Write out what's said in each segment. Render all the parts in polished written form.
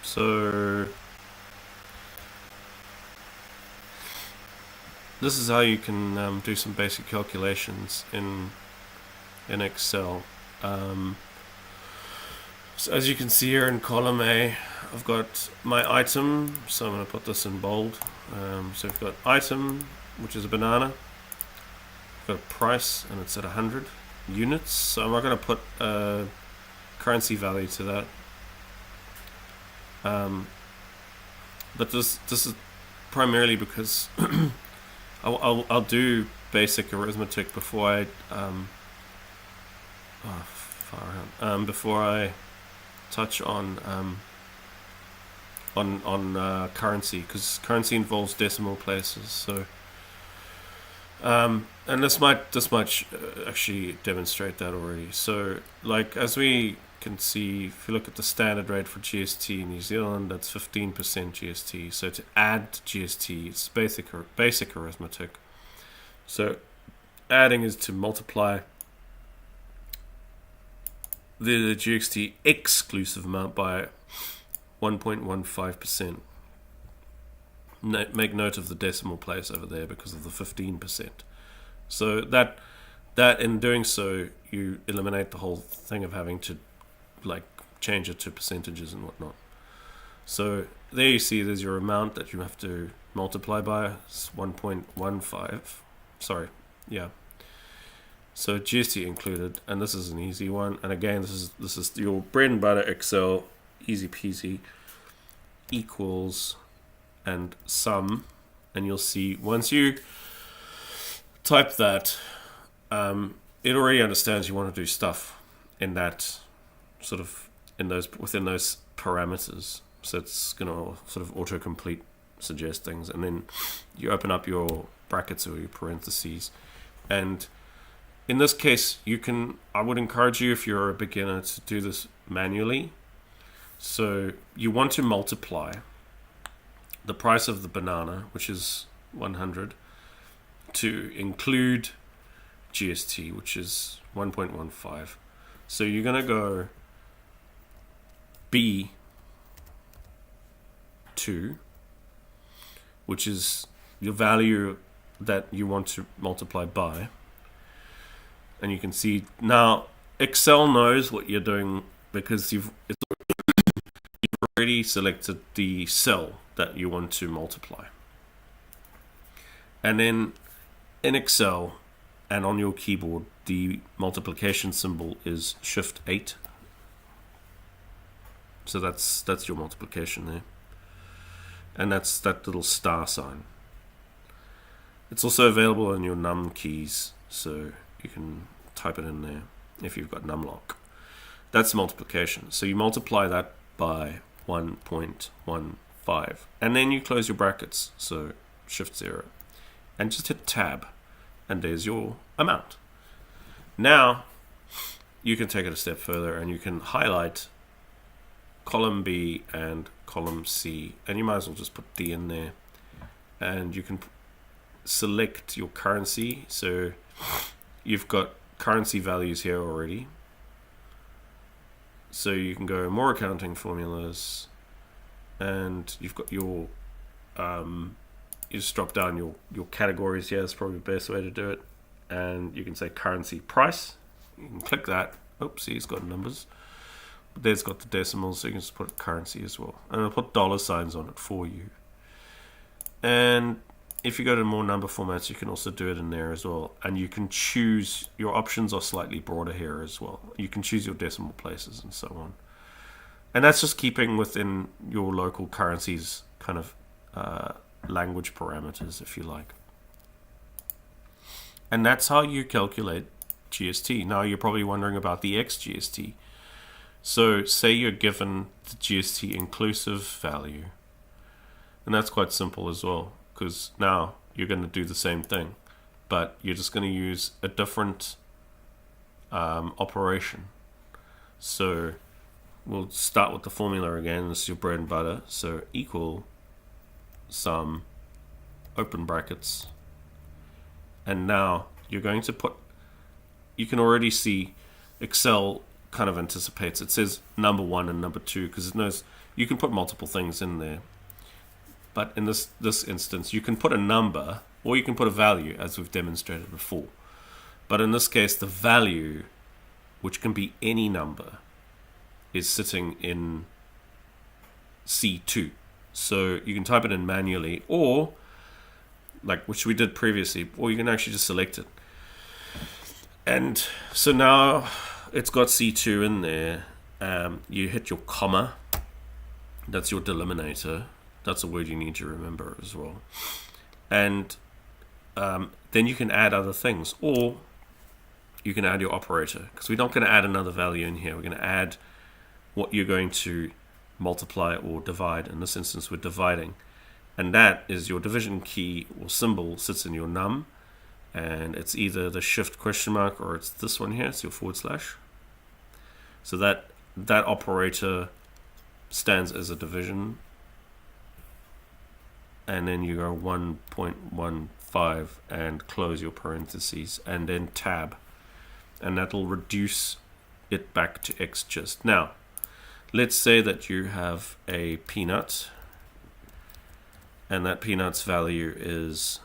So this is how you can do some basic calculations in Excel. So as you can see here in column A, I've got my item, so I'm going to put this in bold. So we've got item, which is a banana. We've got a price, and it's at 100 units. So I'm not going to put a currency value to that. But this is primarily because I'll do basic arithmetic before I touch on currency, because currency involves decimal places. So and this might actually demonstrate that already. So like as we can see, if you look at the standard rate for GST in New Zealand, that's 15% GST. So to add GST, it's basic arithmetic. So adding is to multiply the GST exclusive amount by 1.15%. Make note of the decimal place over there because of the 15%. So that in doing so, you eliminate the whole thing of having to like change it to percentages and whatnot. So there you see there's your amount that you have to multiply by. It's 1.15. Sorry, yeah. So GST included, and this is an easy one. And again, this is your bread and butter Excel, easy peasy, equals and sum, and you'll see once you type that, it already understands you want to do stuff in that sort of within those parameters. So it's going to sort of autocomplete suggest things, and then you open up your brackets or your parentheses, and in this case, I would encourage you, if you're a beginner, to do this manually. So you want to multiply the price of the banana, which is 100, to include GST, which is 1.15. So you're going to go B2, which is your value that you want to multiply by. And you can see now Excel knows what you're doing because you've already selected the cell that you want to multiply. And then in Excel and on your keyboard, the multiplication symbol is Shift 8. So that's your multiplication there. And that's that little star sign. It's also available in your num keys, so you can type it in there if you've got numlock. That's multiplication. So you multiply that by 1.15, and then you close your brackets, so Shift 0, and just hit Tab, and there's your amount. Now you can take it a step further, and you can highlight column B and column C, and you might as well just put D in there, and you can select your currency. So you've got currency values here already, so you can go more accounting formulas, and you've got your you just drop down your categories here. That's probably the best way to do it, and you can say currency price. You can click that. Oops, see, it's got numbers, but there's got the decimals, so you can just put currency as well, and I'll put dollar signs on it for you. And if you go to more number formats, you can also do it in there as well. And you can choose, your options are slightly broader here as well. You can choose your decimal places and so on. And that's just keeping within your local currency's kind of language parameters, if you like. And that's how you calculate GST. Now you're probably wondering about the XGST. So say you're given the GST inclusive value. And that's quite simple as well, because now you're going to do the same thing, but you're just going to use a different operation. So we'll start with the formula again. This is your bread and butter. So equal sum, open brackets, and now you're going to put, you can already see Excel kind of anticipates. It says number 1 and number 2 because it knows You can put multiple things in there, but in this instance, you can put a number or you can put a value, as we've demonstrated before. But in this case, the value, which can be any number, is sitting in C2. So you can type it in manually, or like which we did previously, or you can actually just select it. And so now it's got C2 in there. You hit your comma. That's your delimiter. That's a word you need to remember as well. And then you can add other things, or you can add your operator, because we're not going to add another value in here. We're going to add what you're going to multiply or divide. In this instance, we're dividing, and that is your division key or symbol sits in your num, and it's either the shift question mark or it's this one here. It's your /. So that operator stands as a division, and then you go 1.15 and close your parentheses and then tab, and that'll reduce it back to XGIST. Now let's say that you have a peanut, and that peanut's value is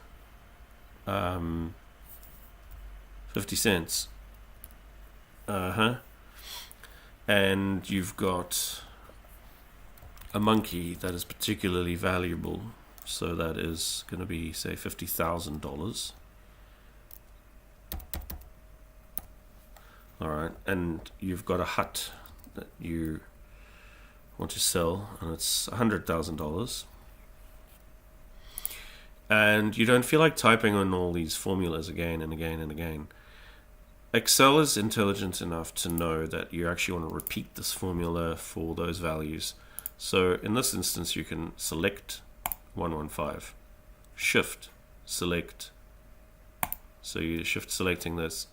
50 cents. And you've got a monkey that is particularly valuable, so that is going to be, say, $50,000. All right, and you've got a hut that you want to sell, and it's $100,000. And you don't feel like typing on all these formulas again and again and again. Excel is intelligent enough to know that you actually want to repeat this formula for those values. So in this instance, you can select 115, shift, select. So you're shift selecting this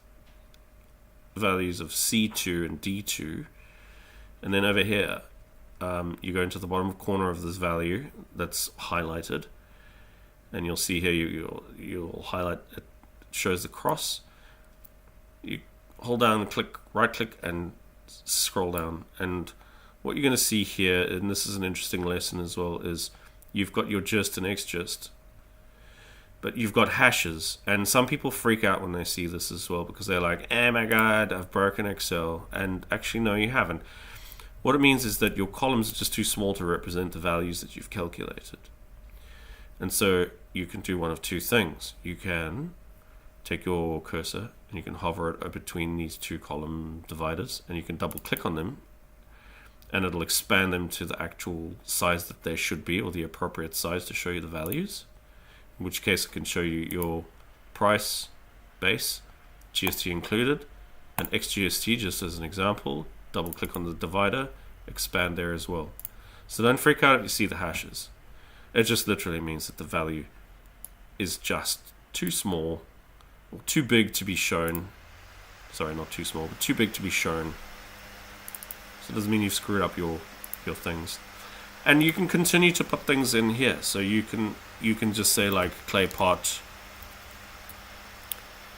values of C2 and D2, and then over here you go into the bottom corner of this value that's highlighted, and you'll see here you'll highlight it, shows the cross. You hold down and click, right click, and scroll down, and what you're going to see here, and this is an interesting lesson as well, is you've got your gist and XGIST, but you've got hashes, and some people freak out when they see this as well, because they're like, oh my god, I've broken Excel. And actually no, you haven't. What it means is that your columns are just too small to represent the values that you've calculated. And so you can do one of two things. You can take your cursor and you can hover it between these two column dividers, and you can double click on them, and it'll expand them to the actual size that they should be, or the appropriate size to show you the values. In which case it can show you your price, base, GST included, and XGST, just as an example. Double click on the divider, expand there as well. So don't freak out if you see the hashes. It just literally means that the value is just too small, or too big to be shown. Sorry, not too small, but too big to be shown. So it doesn't mean you've screwed up your things. And you can continue to put things in here. So you can just say like clay pot,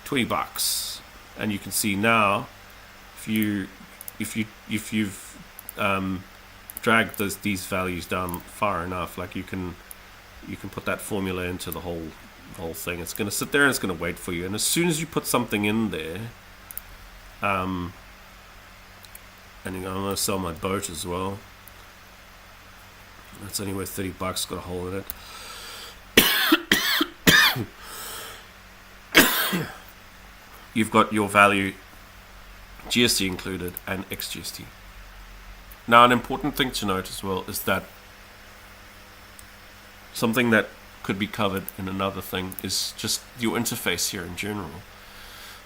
$20, and you can see now if you've dragged these values down far enough, like you can put that formula into the whole thing. It's going to sit there and it's going to wait for you. And as soon as you put something in there, and I'm going to sell my boat as well. That's only worth $30. Got a hole in it. You've got your value, GST included, and XGST. Now, an important thing to note as well is that something that could be covered in another thing is just your interface here in general.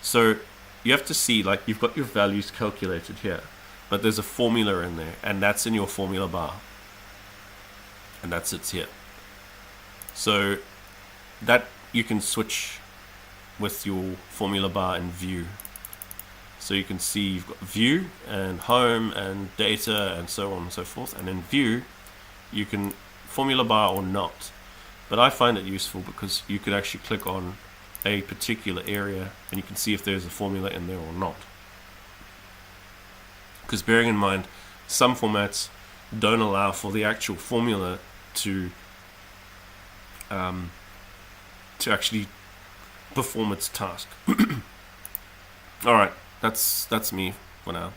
So you have to see, like, you've got your values calculated here, but there's a formula in there, and that's in your formula bar, and that sits here. So that you can switch with your formula bar and view. So you can see you've got view and home and data and so on and so forth, and in view you can formula bar or not, but I find it useful because you could actually click on a particular area and you can see if there's a formula in there or not. Because bearing in mind, some formats don't allow for the actual formula to actually perform its task. All right, that's me for now.